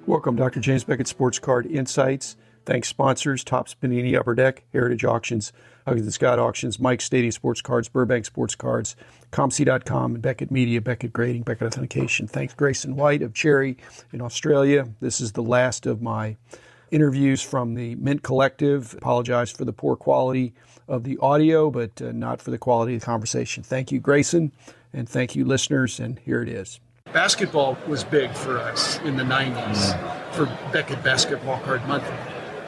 Welcome, Dr. James Beckett Sports Card Insights. Thanks sponsors, Topps Panini Upper Deck, Heritage Auctions, Huggins & Scott Auctions, Mike Stadium Sports Cards, Burbank Sports Cards, ComC.com, and Beckett Media, Beckett Grading, Beckett Authentication. Thanks Grayson White of Cherry in Australia. This is the last of my interviews from the Mint Collective. Apologize for the poor quality of the audio, but not for the quality of the conversation. Thank you, Grayson, and thank you, listeners, and here it is. Basketball was big for us in the 90s for Beckett Basketball Card Month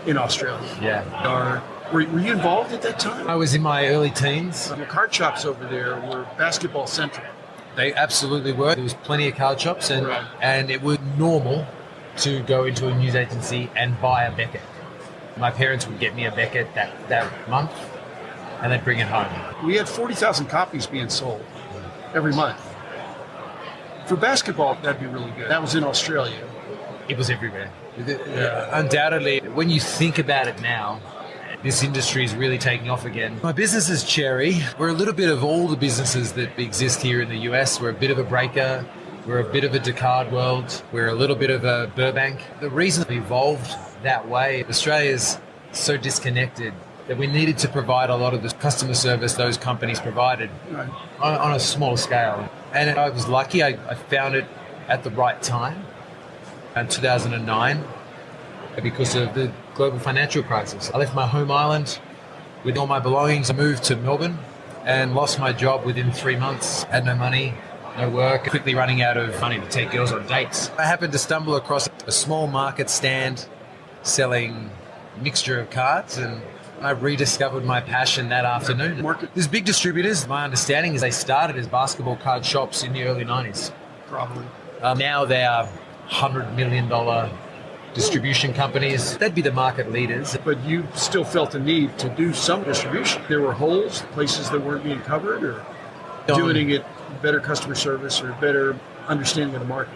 in Australia. Yeah. Were you involved at that time? I was in my early teens. The card shops over there were basketball centric. They absolutely were. There was plenty of card shops, and Right. and it was normal to go into a news agency and buy a Beckett. My parents would get me a Beckett that month, and they'd bring it home. We had 40,000 copies being sold every month. For basketball, that'd be really good. That was in Australia. It was everywhere. Undoubtedly, when you think about it now, this industry is really taking off again. My business is Cherry. We're a little bit of all the businesses that exist here in the US. We're a bit of a breaker. We're a bit of a Descartes world. We're a little bit of a Burbank. The reason we evolved that way, Australia's so disconnected that we needed to provide a lot of the customer service those companies provided on a small scale. And I was lucky. I found it at the right time in 2009 because of the global financial crisis. I left my home island with all my belongings. I moved to Melbourne and lost my job within 3 months. Had no money, no work, quickly running out of money to take girls on dates. I happened to stumble across a small market stand selling a mixture of cards, and I rediscovered my passion that afternoon. There's big distributors. My understanding is they started as basketball card shops in the early 90s. Probably. Now they are $100 million distribution companies. They'd be the market leaders. But you still felt the need to do some distribution. There were holes, places that weren't being covered, or doing it better customer service or better understanding of the market.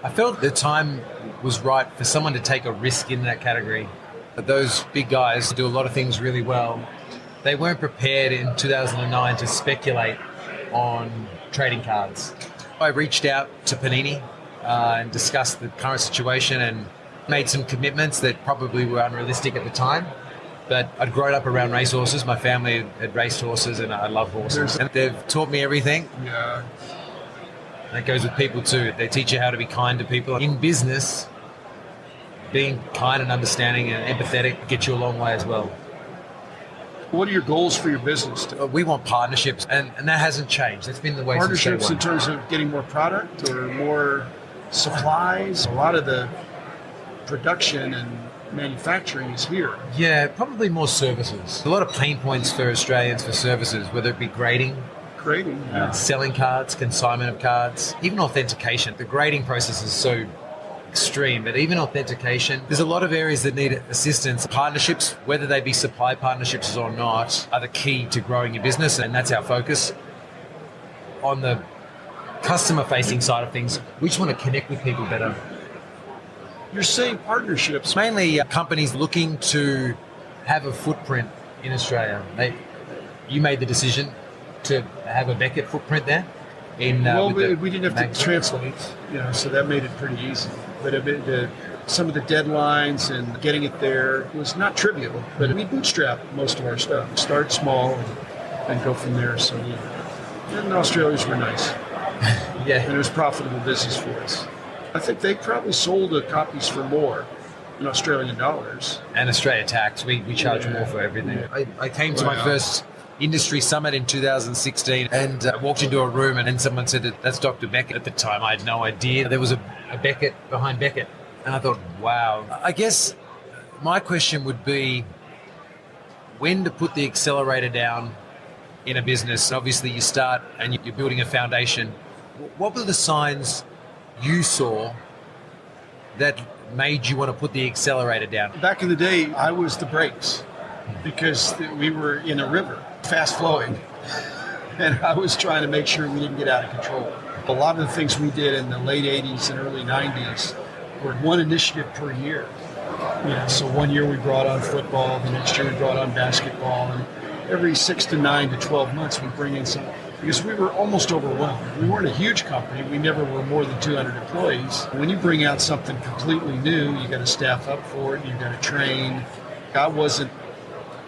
I felt the time was right for someone to take a risk in that category. But those big guys do a lot of things really well. They weren't prepared in 2009 to speculate on trading cards. I reached out to Panini and discussed the current situation and made some commitments that probably were unrealistic at the time. But I'd grown up around racehorses. My family had raced horses, and I love horses. And they've taught me everything. Yeah. That goes with people too. They teach you how to be kind to people. In business, being kind and understanding and empathetic gets you a long way as well. What are your goals for your business? We want partnerships, and that hasn't changed. That's been the way since day Partnerships one. in terms of getting more product or more supplies? A lot of the production and manufacturing is here. Yeah, probably more services. A lot of pain points for Australians for services, whether it be grading, selling cards, consignment of cards, even authentication. The grading process is so extreme, but even authentication, there's a lot of areas that need assistance. Partnerships, whether they be supply partnerships or not, are the key to growing your business, and that's our focus. On the customer-facing side of things, we just want to connect with people better. You're saying partnerships. Mainly companies looking to have a footprint in Australia. You made the decision to have a Beckett footprint there. We didn't have to translate, so that made it pretty easy. But some of the deadlines and getting it there was not trivial. But we bootstrapped most of our stuff. Start small and go from there. So and the Australians were nice. Yeah, and it was profitable business for us. I think they probably sold the copies for more in Australian dollars. And Australia tax, we charge more for everything. Yeah. I came to my first industry summit in 2016 and walked into a room and then someone said that's Dr. Beckett. At the time, I had no idea there was a Beckett behind Beckett. And I thought, wow. I guess my question would be when to put the accelerator down in a business. Obviously, you start and you're building a foundation. What were the signs you saw that made you want to put the accelerator down? Back in the day, I was the brakes because we were in a river, fast flowing, and I was trying to make sure we didn't get out of control. A lot of the things we did in the late 80s and early 90s were one initiative per year. So one year we brought on football, the next year we brought on basketball, and every 6 to 9 to 12 months we bring in some. because we were almost overwhelmed. We weren't a huge company. We never were more than 200 employees. When you bring out something completely new, you got to staff up for it. You got to train. I wasn't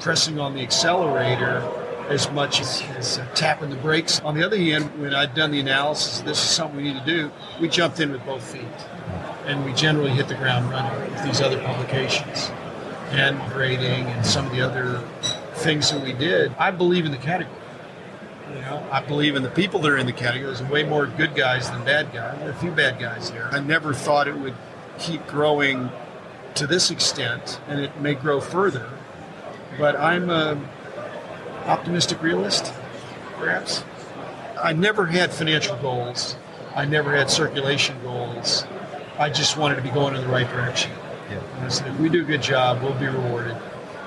pressing on the accelerator as much as tapping the brakes. On the other hand, when I'd done the analysis, this is something we need to do, we jumped in with both feet. And we generally hit the ground running with these other publications and grading and some of the other things that we did. I believe in the category. I believe in the people that are in the category. There's way more good guys than bad guys. There are a few bad guys there. I never thought it would keep growing to this extent, and it may grow further. But I'm an optimistic realist, perhaps. I never had financial goals. I never had circulation goals. I just wanted to be going in the right direction. Yeah. And I said, if we do a good job, we'll be rewarded.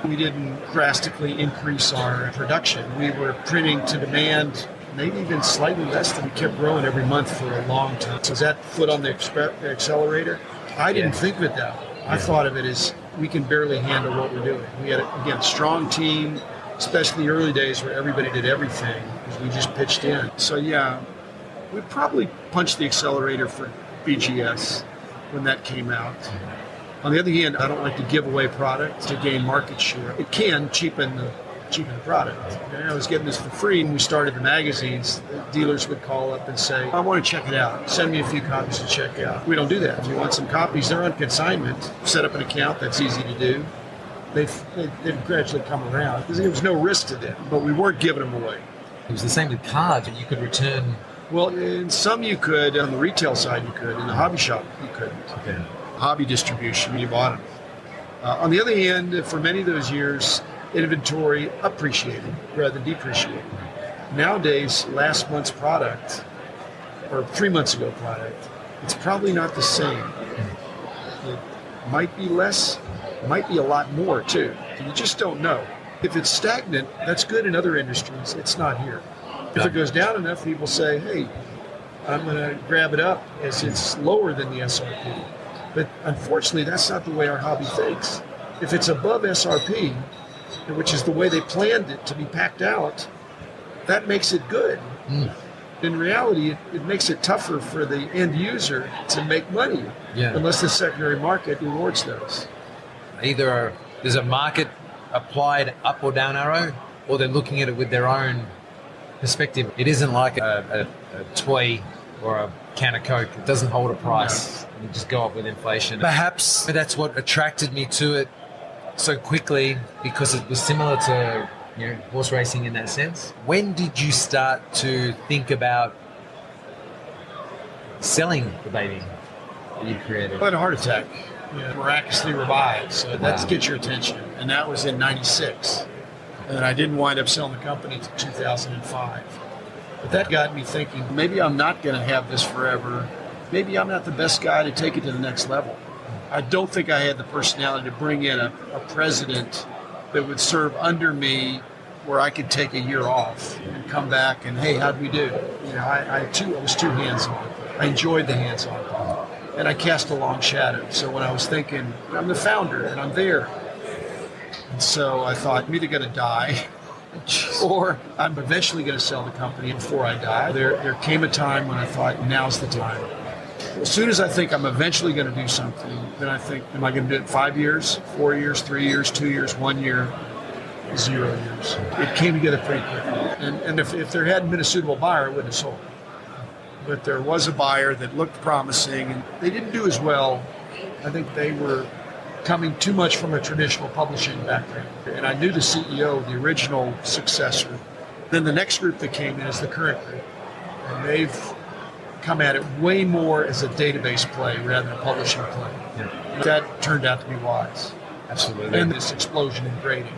We didn't drastically increase our production. We were printing to demand, maybe even slightly less than we kept growing every month for a long time. So is that foot on the accelerator? I didn't think of it that way. I thought of it as we can barely handle what we're doing. We had, again, a strong team, especially the early days where everybody did everything because we just pitched in. So yeah, we probably punched the accelerator for BGS when that came out. On the other hand, I don't like to give away product to gain market share. It can cheapen the product. Okay? I was getting this for free when we started the magazines. The dealers would call up and say, I want to check it out. Send me a few copies to check out. We don't do that. If you want some copies, they're on consignment. Set up an account, that's easy to do. They've gradually come around because there was no risk to them, but we weren't giving them away. It was the same with cards, and you could return. Well, in some you could. On the retail side, you could. In the hobby shop, you couldn't. Okay. Hobby distribution, you bought them. On the other hand, for many of those years, inventory appreciated rather than depreciated. Nowadays, last month's product, or 3 months ago product, it's probably not the same. It might be less, might be a lot more too. You just don't know. If it's stagnant, that's good in other industries. It's not here. If it goes down enough, people say, hey, I'm going to grab it up as it's lower than the SRP. But unfortunately, that's not the way our hobby thinks. If it's above SRP, which is the way they planned it to be packed out, that makes it good. In reality, it makes it tougher for the end user to make money unless the secondary market rewards those. Either there's a market applied up or down arrow, or they're looking at it with their own perspective. It isn't like a toy or a can of Coke. It doesn't hold a price. No. You just go up with inflation. Perhaps that's what attracted me to it so quickly, because it was similar to horse racing in that sense. When did you start to think about selling the baby that you created? I had a heart attack. Miraculously revived. So that's get your attention. And that was in 96. And I didn't wind up selling the company until 2005. But that got me thinking, maybe I'm not going to have this forever. Maybe I'm not the best guy to take it to the next level. I don't think I had the personality to bring in a president that would serve under me where I could take a year off and come back and, hey, how'd we do? I was too hands-on. I enjoyed the hands-on part. And I cast a long shadow. So when I was thinking, I'm the founder and I'm there. And so I thought, I'm either going to die or I'm eventually going to sell the company before I die. There came a time when I thought, now's the time. As soon as I think I'm eventually going to do something, then I think, am I going to do it in 5 years, 4 years, 3 years, 2 years, 1 year, 0 years? It came together pretty quickly. And if there hadn't been a suitable buyer, I wouldn't have sold it. But there was a buyer that looked promising, and they didn't do as well. I think they were coming too much from a traditional publishing background. And I knew the CEO, the original successor. Then the next group that came in is the current group. And they've come at it way more as a database play rather than a publishing play. Yeah. That turned out to be wise. Absolutely. And this explosion in grading.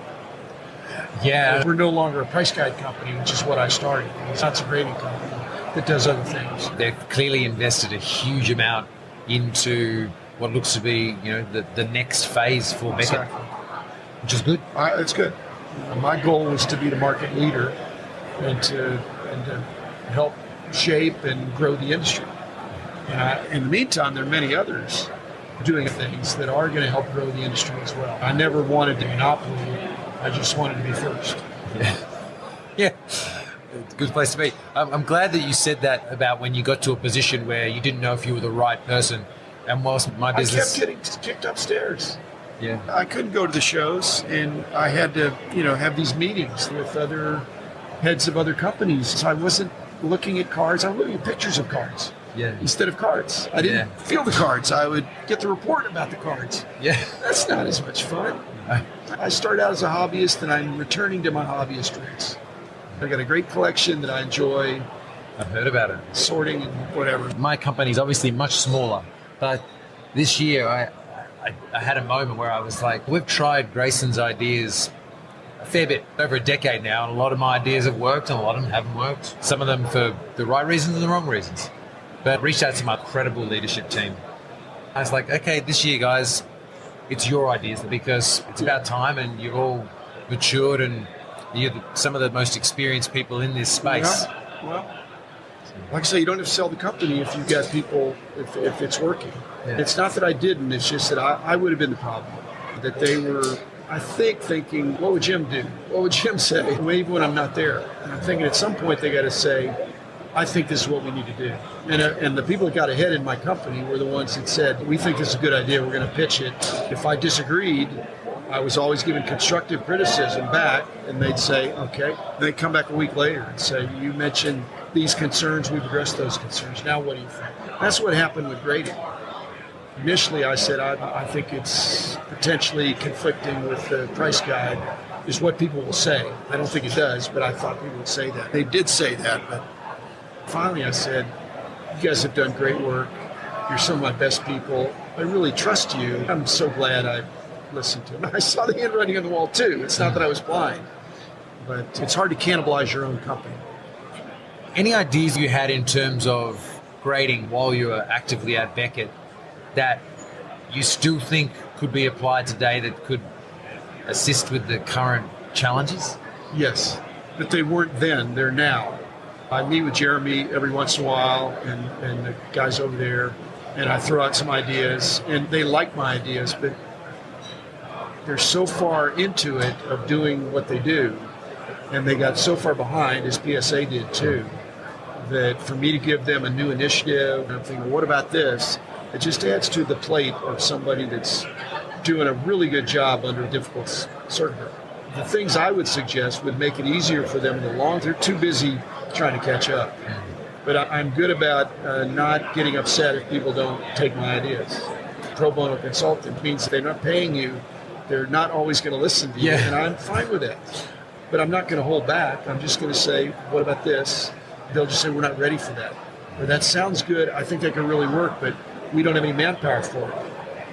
Yeah. We're no longer a price guide company, which is what I started. It's not a grading company that does other things. They've clearly invested a huge amount into what looks to be, the next phase for Beckett, exactly. Which is good. It's good. My goal was to be the market leader and to help shape and grow the industry. In the meantime, there are many others doing things that are going to help grow the industry as well. I never wanted to monopoly. I just wanted to be first. Yeah. It's a good place to be. I'm glad that you said that about when you got to a position where you didn't know if you were the right person. And whilst my business... I kept getting kicked upstairs. Yeah. I couldn't go to the shows, and I had to, have these meetings with other heads of other companies. So I wasn't looking at cards. I was looking at pictures of cards instead of cards. I didn't feel the cards. I would get the report about the cards. Yeah. That's not as much fun. I started out as a hobbyist, and I'm returning to my hobbyist roots. I got a great collection that I enjoy. I've heard about it. Sorting and whatever. My company's obviously much smaller, but this year I had a moment where I was like, we've tried Grayson's ideas a fair bit, over a decade now, and a lot of my ideas have worked and a lot of them haven't worked. Some of them for the right reasons and the wrong reasons. But I reached out to my incredible leadership team. I was like, okay, this year, guys, it's your ideas because it's about time and you've all matured and you're some of the most experienced people in this space. Yeah. Well, like I say, you don't have to sell the company if you've got people, if it's working. Yeah. It's not that I didn't, it's just that I would have been the problem. That they were, I think, thinking, what would Jim do? What would Jim say? Maybe when I'm not there. And I'm thinking at some point they got to say, I think this is what we need to do. And the people that got ahead in my company were the ones that said, we think this is a good idea, we're going to pitch it. If I disagreed, I was always given constructive criticism back, and they'd say, okay. They'd come back a week later and say, you mentioned these concerns, we've addressed those concerns. Now what do you think? That's what happened with grading. Initially, I said, I think it's potentially conflicting with the price guide, is what people will say. I don't think it does, but I thought people would say that. They did say that, but finally I said, you guys have done great work. You're some of my best people. I really trust you. I'm so glad I listened to them. I saw the handwriting on the wall too. It's not that I was blind, but it's hard to cannibalize your own company. Any ideas you had in terms of grading while you were actively at Beckett that you still think could be applied today that could assist with the current challenges? Yes, but they weren't then, they're now. I meet with Jeremy every once in a while and the guys over there, and I throw out some ideas, and they like my ideas, but they're so far into it of doing what they do, and they got so far behind, as PSA did too, that for me to give them a new initiative, I'm thinking, well, what about this? It just adds to the plate of somebody that's doing a really good job under a difficult circumstance. The things I would suggest would make it easier for them in the long term. They're too busy trying to catch up. But I'm good about not getting upset if people don't take my ideas. Pro bono consultant means they're not paying you. They're not always going to listen to you, and I'm fine with that. But I'm not going to hold back. I'm just going to say, what about this? They'll just say, we're not ready for that. Or that sounds good. I think that could really work, but we don't have any manpower for it.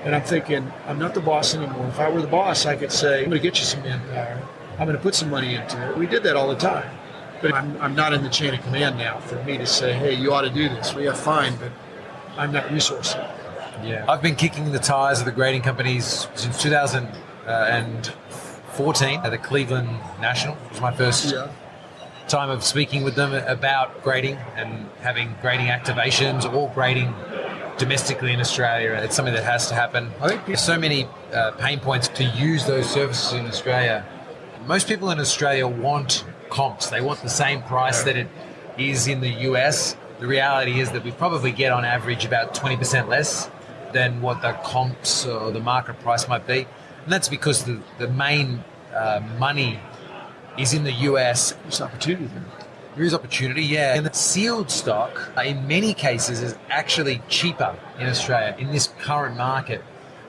And I'm thinking, I'm not the boss anymore. If I were the boss, I could say, I'm going to get you some manpower. I'm going to put some money into it. We did that all the time. But I'm not in the chain of command now for me to say, hey, you ought to do this. Well, yeah, fine, but I'm not resourcing. Yeah, I've been kicking the tires of the grading companies since 2014 at the Cleveland National. It was my first time of speaking with them about grading and having grading activations or grading domestically in Australia. It's something that has to happen. I think there's so many pain points to use those services in Australia. Most people in Australia want comps. They want the same price that it is in the US. The reality is that we probably get on average about 20% less than what the comps or the market price might be. And that's because the main money is in the US. There's opportunity there. There is opportunity, yeah. And the sealed stock, in many cases, is actually cheaper in Australia in this current market.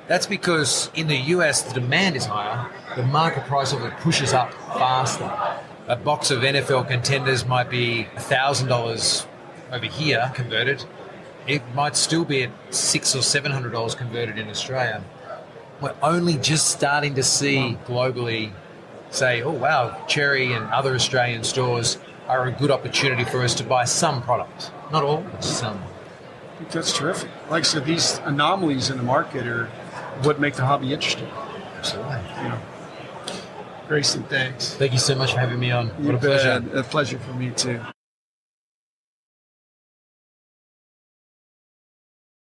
That's because in the US, the demand is higher. The market price of it pushes up faster. A box of NFL contenders might be $1,000 over here converted. It might still be at $600 or $700 converted in Australia. We're only just starting to see globally say, oh wow, Cherry and other Australian stores are a good opportunity for us to buy some product. Not all, but some. I think that's terrific. Like I said, these anomalies in the market are what make the hobby interesting. Absolutely. Grayson, thanks. Thank you so much for having me on. What a pleasure. A pleasure for me too.